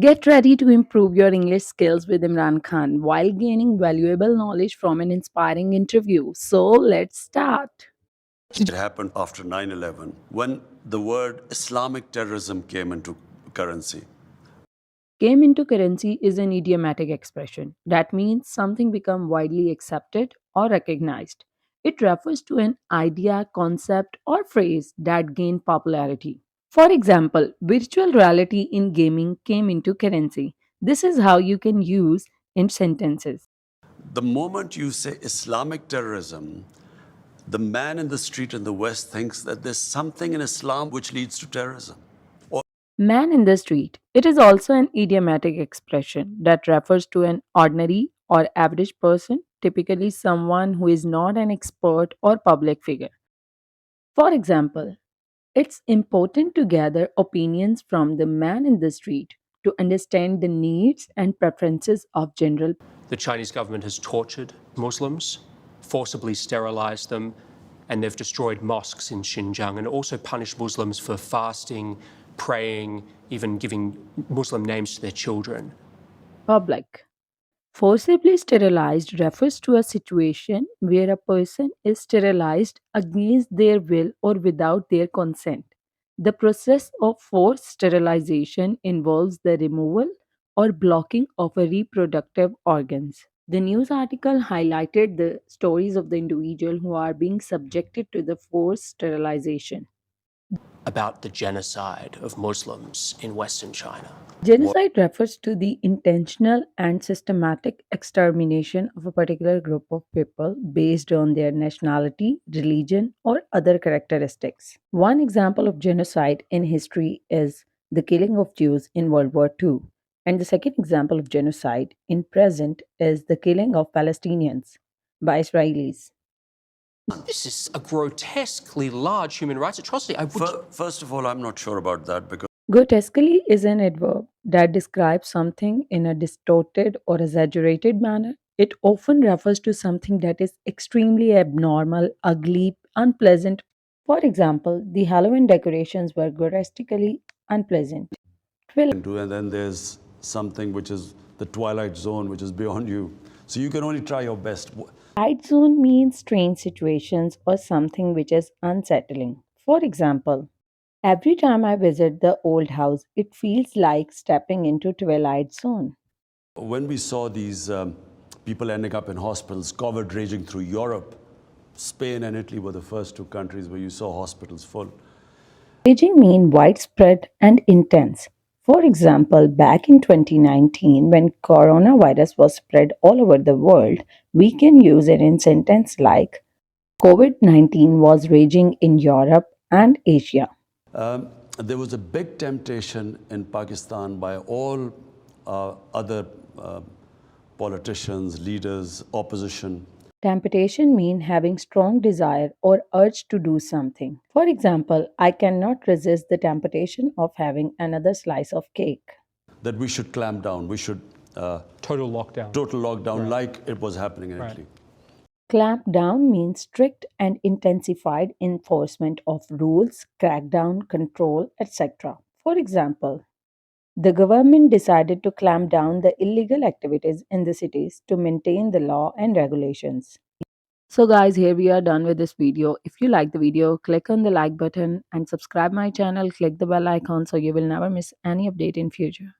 Get ready to improve your English skills with Imran Khan while gaining valuable knowledge from an inspiring interview. So let's start. It happened after 9/11 when the word Islamic terrorism came into currency. Came into currency is an idiomatic expression that means something become widely accepted or recognized. It refers to an idea, concept, or phrase that gained popularity. For example, virtual reality in gaming came into currency. This is how you can use in sentences. The moment you say Islamic terrorism, the man in the street in the West thinks that there's something in Islam which leads to terrorism. Or Man in the street. It is also an idiomatic expression that refers to an ordinary or average person, typically someone who is not an expert or public figure. For example, it's important to gather opinions from the man in the street to understand the needs and preferences of general. The Chinese government has tortured Muslims, forcibly sterilized them, and they've destroyed mosques in Xinjiang and also punished Muslims for fasting, praying, even giving Muslim names to their children. Public. Forcibly sterilized refers to a situation where a person is sterilized against their will or without their consent. The process of forced sterilization involves the removal or blocking of a reproductive organs. The news article highlighted the stories of the individual who are being subjected to the forced sterilization. About the genocide of Muslims in Western China. Genocide refers to the intentional and systematic extermination of a particular group of people based on their nationality, religion, or other characteristics. One example of genocide in history is the killing of Jews in World War II, and the second example of genocide in present is the killing of Palestinians by Israelis. This is a grotesquely large human rights atrocity. First of all, I'm not sure about that because Grotesquely is an adverb that describes something in a distorted or exaggerated manner. It often refers to something that is extremely abnormal, ugly, unpleasant. For example, the Halloween decorations were grotesquely unpleasant. and then there's something which is the twilight zone, which is beyond you. So you can only try your best. Light zone means strange situations or something which is unsettling. For example, every time I visit the old house, it feels like stepping into Twilight Zone. When we saw these people ending up in hospitals, COVID raging through Europe, Spain and Italy were the first two countries where you saw hospitals full. Raging mean widespread and intense. For example, back in 2019, when coronavirus was spread all over the world, we can use it in sentence like COVID 19 was raging in Europe and Asia. There was a big temptation in Pakistan by all other politicians, leaders, opposition. Temptation mean having strong desire or urge to do something. For example, I cannot resist the temptation of having another slice of cake. That we should clamp down, we should Total lockdown. total lockdown Right. like it was happening in Right. Italy. Clamp down means strict and intensified enforcement of rules, crackdown, control, etc. For example, the government decided to clamp down the illegal activities in the cities to maintain the law and regulations. So guys, here we are done with this video. If you like the video, click on the like button and subscribe my channel, click the bell icon so you will never miss any update in future.